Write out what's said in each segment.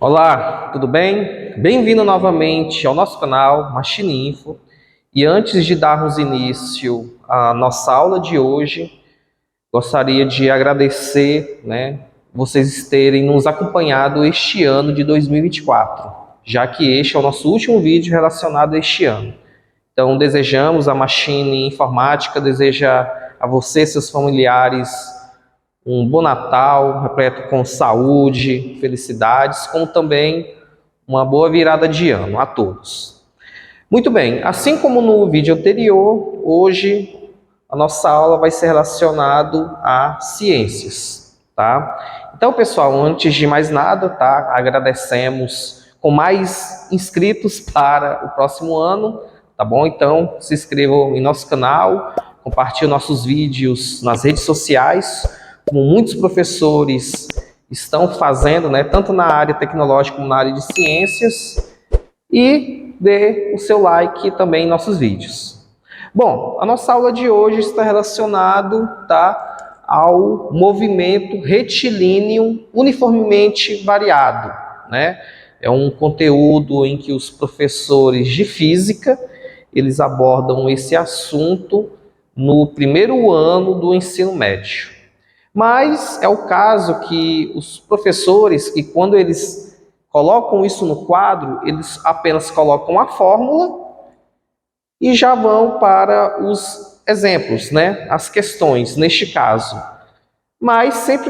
Olá, tudo bem? Bem-vindo novamente ao nosso canal Machine Info. E antes de darmos início à nossa aula de hoje, gostaria de agradecer, vocês terem nos acompanhado este ano de 2024, já que este é o nosso último vídeo relacionado a este ano. Então, desejamos a Machine Informática, deseja a você e seus familiares um bom Natal, repleto com saúde, felicidades, como também uma boa virada de ano a todos. Muito bem, assim como no vídeo anterior, hoje a nossa aula vai ser relacionada a ciências, tá? Então, pessoal, antes de mais nada, tá? Agradecemos com mais inscritos para o próximo ano, tá bom? Então, se inscrevam em nosso canal, compartilhem nossos vídeos nas redes sociais, como muitos professores estão fazendo, tanto na área tecnológica como na área de ciências, e dê o seu like também em nossos vídeos. Bom, a nossa aula de hoje está relacionada, ao movimento retilíneo uniformemente variado, É um conteúdo em que os professores de física, eles abordam esse assunto no primeiro ano do ensino médio. Mas é o caso que os professores, que quando eles colocam isso no quadro, eles apenas colocam a fórmula e já vão para os exemplos, as questões, neste caso. Mas sempre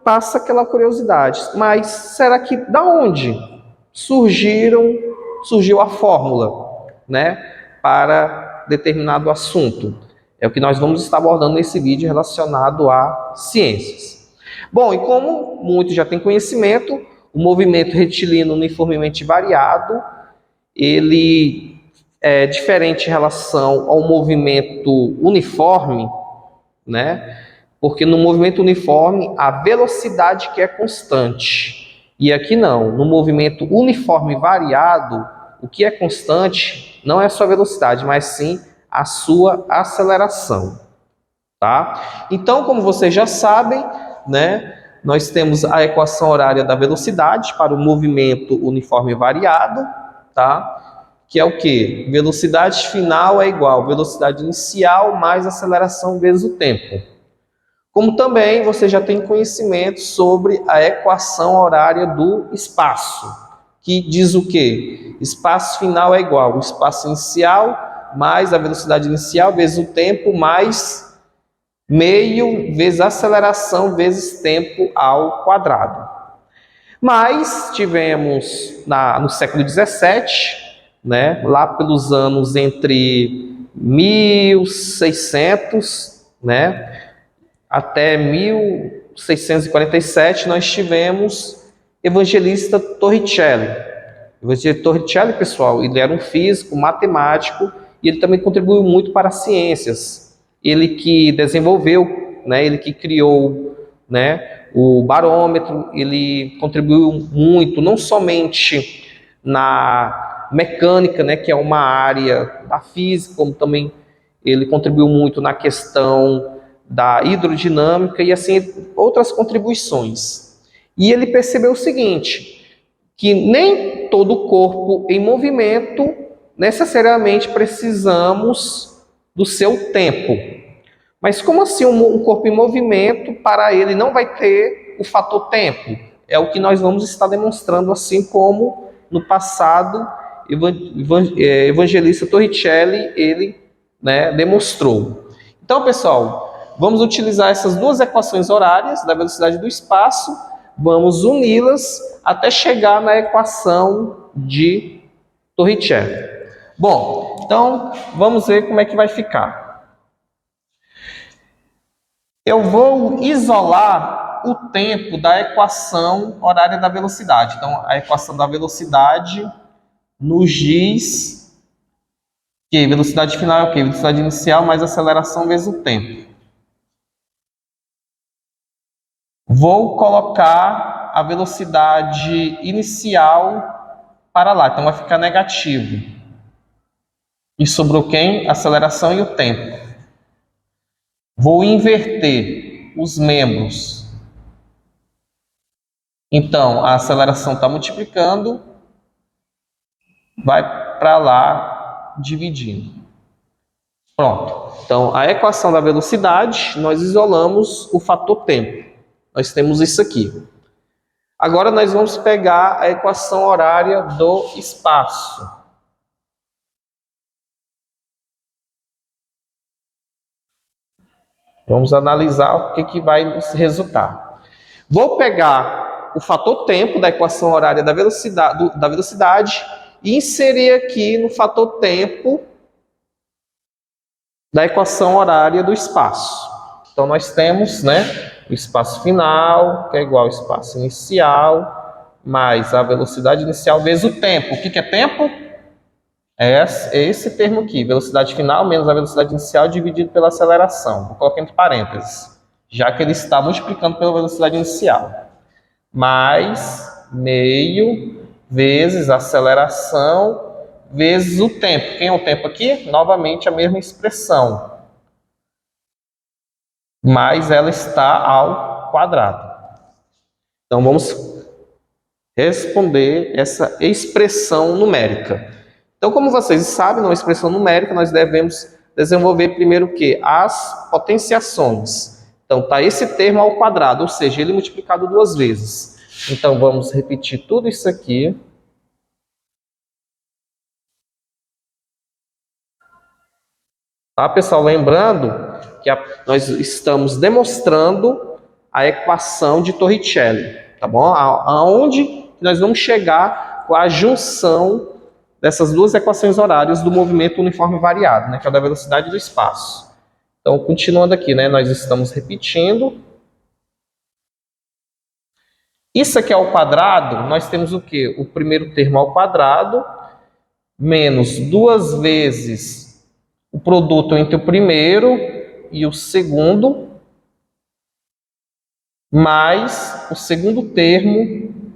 passa aquela curiosidade, mas será que da onde surgiu a fórmula, para determinado assunto? É o que nós vamos estar abordando nesse vídeo relacionado a ciências. Bom, e como muitos já têm conhecimento, o movimento retilíneo uniformemente variado, ele é diferente em relação ao movimento uniforme, Porque no movimento uniforme, a velocidade que é constante. E aqui não, no movimento uniforme variado, o que é constante não é a sua velocidade, mas sim a sua aceleração, tá? Então, como vocês já sabem, nós temos a equação horária da velocidade para o movimento uniforme variado, tá? Que é o quê? Velocidade final é igual a velocidade inicial mais aceleração vezes o tempo. Como também você já tem conhecimento sobre a equação horária do espaço, que diz o quê? Espaço final é igual ao espaço inicial mais a velocidade inicial vezes o tempo mais meio vezes aceleração vezes tempo ao quadrado. Mas tivemos no século XVII, lá pelos anos entre 1600, até 1647, nós tivemos Evangelista Torricelli. Evangelista Torricelli, pessoal, ele era um físico, matemático, e ele também contribuiu muito para as ciências. Ele que desenvolveu, ele que criou, o barômetro, ele contribuiu muito, não somente na mecânica, que é uma área da física, como também ele contribuiu muito na questão da hidrodinâmica e assim outras contribuições. E ele percebeu o seguinte, que nem todo corpo em movimento necessariamente precisamos do seu tempo. Mas como assim um corpo em movimento, para ele não vai ter o fator tempo? É o que nós vamos estar demonstrando, assim como no passado Evangelista Torricelli ele demonstrou. Então, pessoal, vamos utilizar essas duas equações horárias da velocidade do espaço, vamos uni-las até chegar na equação de Torricelli. Bom, então vamos ver como é que vai ficar. Eu vou isolar o tempo da equação horária da velocidade. Então, a equação da velocidade nos diz que velocidade final é o quê? Velocidade inicial mais aceleração vezes o tempo. Vou colocar a velocidade inicial para lá, então vai ficar negativo. E sobrou quem? A aceleração e o tempo. Vou inverter os membros Então, a aceleração está multiplicando, vai para lá dividindo. Pronto. Então, a equação da velocidade, nós isolamos o fator tempo. Nós temos isso aqui. Agora nós vamos pegar a equação horária do espaço. Vamos analisar o que vai nos resultar. Vou pegar o fator tempo da equação horária da velocidade e inserir aqui no fator tempo da equação horária do espaço. Então, nós temos, né, o espaço final, que é igual ao espaço inicial, mais a velocidade inicial vezes o tempo. O que é tempo? É esse termo aqui, velocidade final menos a velocidade inicial dividido pela aceleração. Vou colocar entre parênteses, já que ele está multiplicando pela velocidade inicial. Mais meio vezes a aceleração vezes o tempo. Quem é o tempo aqui? Novamente a mesma expressão. Mas ela está ao quadrado. Então vamos responder essa expressão numérica. Então, como vocês sabem, numa expressão numérica, nós devemos desenvolver primeiro o quê? As potenciações. Então, está esse termo ao quadrado, ou seja, ele multiplicado duas vezes. Então, vamos repetir tudo isso aqui. Tá, pessoal? Lembrando que nós estamos demonstrando a equação de Torricelli, tá bom? Aonde nós vamos chegar com a junção dessas duas equações horárias do movimento uniforme variado, né, que é da velocidade do espaço. Então, continuando aqui, né, nós estamos repetindo. Isso aqui ao quadrado, nós temos o quê? O primeiro termo ao quadrado, menos duas vezes o produto entre o primeiro e o segundo, mais o segundo termo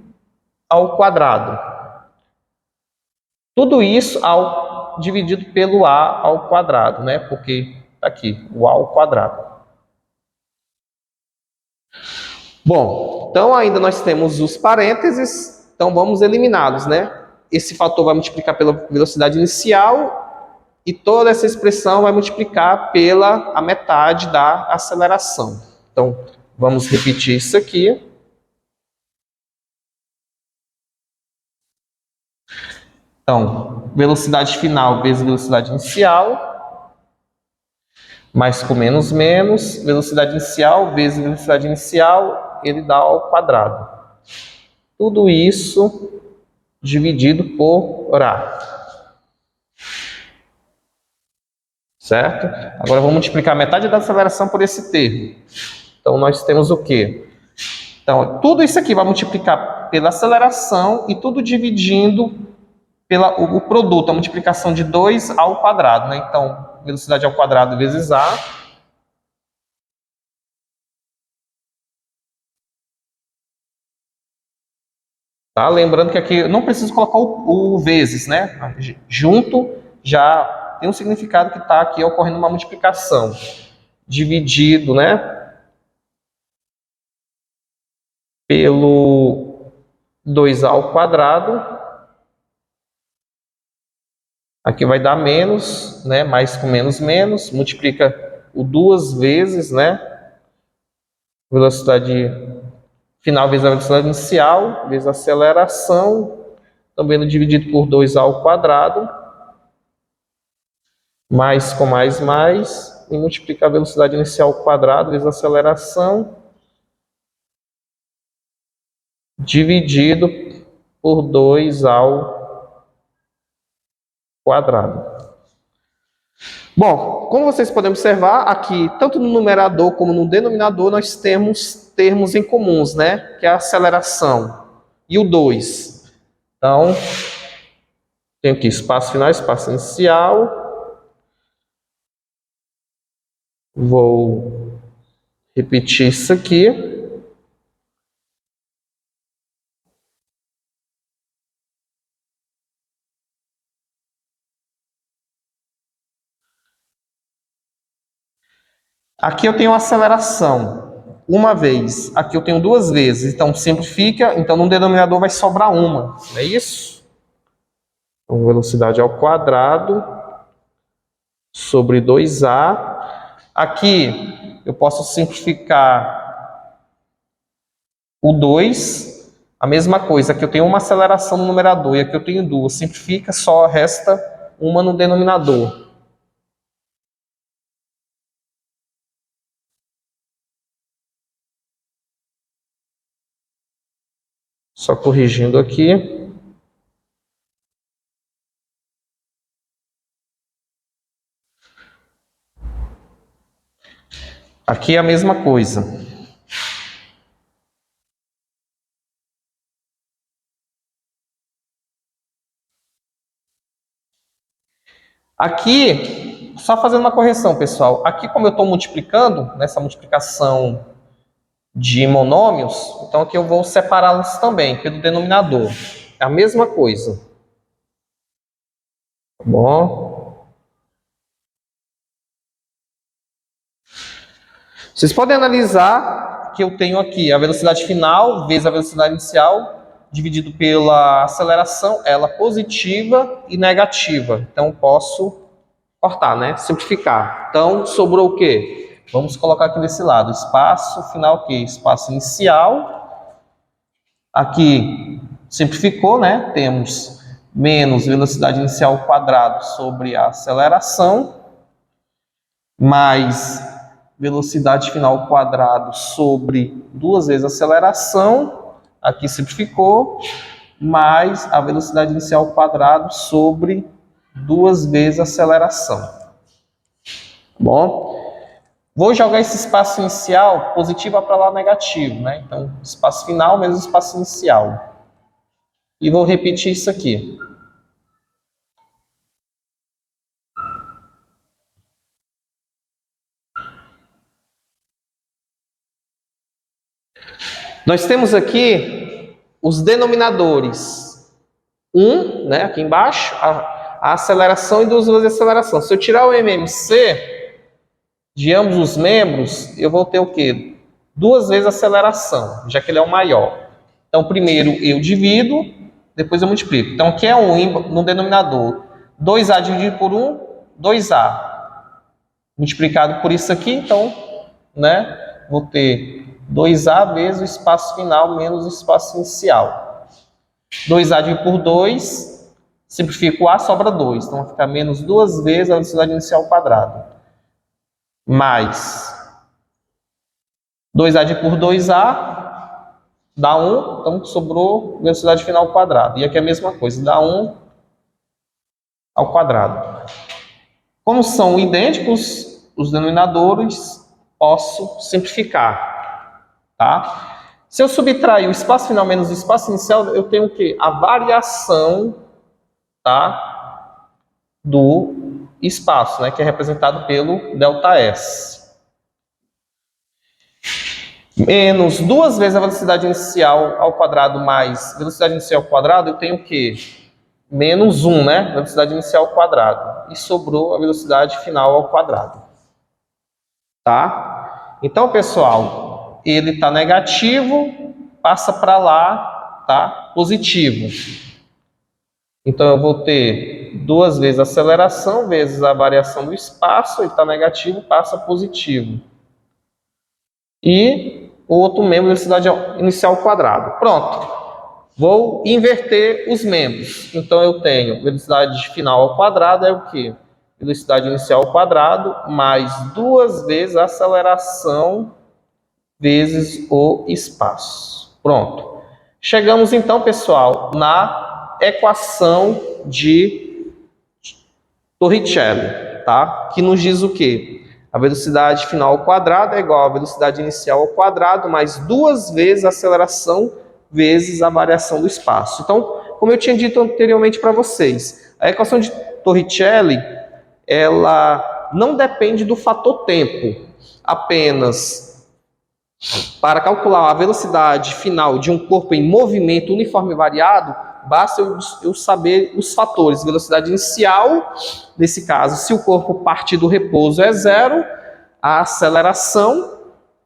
ao quadrado. Tudo isso dividido pelo A ao quadrado, né? Porque tá aqui, o A ao quadrado. Bom, então ainda nós temos os parênteses, então vamos eliminá-los, né? Esse fator vai multiplicar pela velocidade inicial e toda essa expressão vai multiplicar pela a metade da aceleração. Então, vamos repetir isso aqui. Então, velocidade final vezes velocidade inicial, mais com menos, menos, velocidade inicial vezes velocidade inicial, ele dá ao quadrado. Tudo isso dividido por A. Certo? Agora vamos multiplicar metade da aceleração por esse termo. Então, nós temos o quê? Então, tudo isso aqui vai multiplicar pela aceleração e tudo dividindo o produto, a multiplicação de 2 ao quadrado, né? Então, velocidade ao quadrado vezes A. Tá? Lembrando que aqui não preciso colocar o vezes, né? Junto já tem um significado que está aqui ocorrendo uma multiplicação. Dividido, né? Pelo 2A ao quadrado. Aqui vai dar menos, né? Mais com menos, menos. Multiplica o duas vezes, né? Velocidade final vezes a velocidade inicial, vezes a aceleração, também dividido por 2A ao quadrado, mais com mais, e multiplicar a velocidade inicial ao quadrado, vezes a aceleração, dividido por 2 ao quadrado. Bom, como vocês podem observar, aqui, tanto no numerador como no denominador, nós temos termos em comuns, né? Que é a aceleração e o 2. Então, tenho aqui espaço final, espaço inicial. Vou repetir isso aqui. Aqui eu tenho aceleração. uma vez. Aqui eu tenho duas vezes, então simplifica. Então no denominador vai sobrar uma, não é isso? Então, velocidade ao quadrado sobre 2A. Aqui eu posso simplificar o 2. A mesma coisa, aqui eu tenho uma aceleração no numerador e aqui eu tenho duas. Simplifica, só resta uma no denominador. Só corrigindo aqui. Aqui é a mesma coisa. Aqui, só fazendo uma correção, pessoal. Aqui, como eu estou multiplicando, nessa multiplicação de monômios, então aqui eu vou separá-los também pelo denominador. É a mesma coisa. Tá bom? Vocês podem analisar que eu tenho aqui a velocidade final vezes a velocidade inicial, dividido pela aceleração, ela positiva e negativa. Então, posso cortar, né? Simplificar. Então, sobrou o quê? Vamos colocar aqui desse lado. Espaço final o quê? Espaço inicial. Aqui, simplificou, né? Temos menos velocidade inicial ao quadrado sobre a aceleração, mais velocidade final ao quadrado sobre duas vezes a aceleração, aqui simplificou, mais a velocidade inicial ao quadrado sobre duas vezes a aceleração. Bom, vou jogar esse espaço inicial positivo para lá negativo, né? Então, espaço final menos espaço inicial. E vou repetir isso aqui. Nós temos aqui os denominadores. 1, né, aqui embaixo, a aceleração e duas vezes a aceleração. Se eu tirar o MMC de ambos os membros, eu vou ter o quê? Duas vezes a aceleração, já que ele é o maior. Então, primeiro eu divido, depois eu multiplico. Então, aqui é 1 no denominador. 2A dividido por 1, 2A. Multiplicado por isso aqui, então, né, vou ter 2A vezes o espaço final menos o espaço inicial. 2A dividido por 2, simplifico A, sobra 2. Então, vai ficar menos duas vezes a velocidade inicial ao quadrado. Mais 2A dividido por 2A, dá 1. Então, sobrou velocidade final ao quadrado. E aqui é a mesma coisa, dá 1 ao quadrado. Como são idênticos os denominadores, posso simplificar. Tá? Se eu subtrair o espaço final menos o espaço inicial, eu tenho o quê? A variação, tá, do espaço, né, que é representado pelo ΔS. Menos duas vezes a velocidade inicial ao quadrado mais velocidade inicial ao quadrado, eu tenho o quê? Menos 1, né? Velocidade inicial ao quadrado. E sobrou a velocidade final ao quadrado. Tá? Então, pessoal, ele está negativo, passa para lá, tá? Positivo. Então, eu vou ter duas vezes a aceleração, vezes a variação do espaço, ele está negativo, passa positivo. E o outro membro, velocidade inicial ao quadrado. Pronto. Vou inverter os membros. Então, eu tenho velocidade final ao quadrado, é o quê? Velocidade inicial ao quadrado, mais duas vezes a aceleração, vezes o espaço. Pronto. Chegamos, então, pessoal, na equação de Torricelli, tá? Que nos diz o quê? A velocidade final ao quadrado é igual à velocidade inicial ao quadrado, mais duas vezes a aceleração, vezes a variação do espaço. Então, como eu tinha dito anteriormente para vocês, a equação de Torricelli, ela não depende do fator tempo. Apenas para calcular a velocidade final de um corpo em movimento uniforme e variado, basta eu saber os fatores. Velocidade inicial, nesse caso, se o corpo partir do repouso é 0, a aceleração,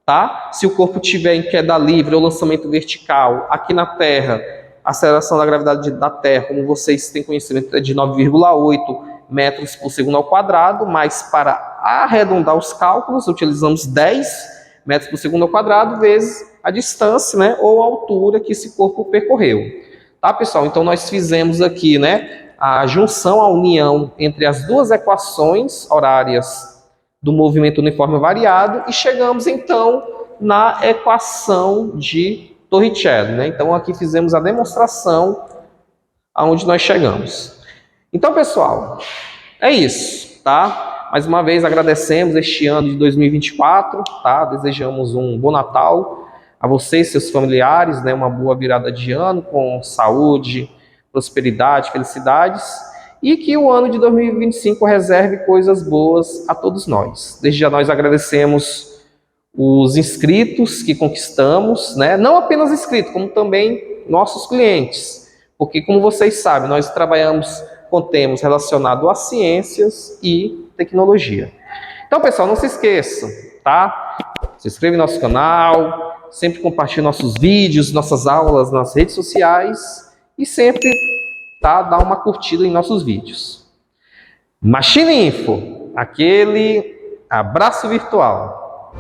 tá? Se o corpo tiver em queda livre ou lançamento vertical, aqui na Terra, a aceleração da gravidade da Terra, como vocês têm conhecimento, é de 9,8 metros por segundo ao quadrado, mas para arredondar os cálculos, utilizamos 10 metros por segundo ao quadrado, vezes a distância, né, ou a altura que esse corpo percorreu. Tá, pessoal? Então, nós fizemos aqui, né, a junção, a união entre as duas equações horárias do movimento uniforme variado e chegamos, então, na equação de Torricelli, né? Então, aqui fizemos a demonstração aonde nós chegamos. Então, pessoal, é isso, tá? Mais uma vez agradecemos este ano de 2024, tá? Desejamos um bom Natal a vocês, seus familiares, né? Uma boa virada de ano com saúde, prosperidade, felicidades e que o ano de 2025 reserve coisas boas a todos nós. Desde já nós agradecemos os inscritos que conquistamos, né? Não apenas inscritos, como também nossos clientes, porque como vocês sabem, nós trabalhamos com temas relacionados a ciências e tecnologia. Então, pessoal, não se esqueçam, tá? Se inscreva no nosso canal, sempre compartilhe nossos vídeos, nossas aulas nas redes sociais e sempre, tá, dá uma curtida em nossos vídeos. Machine Info, aquele abraço virtual.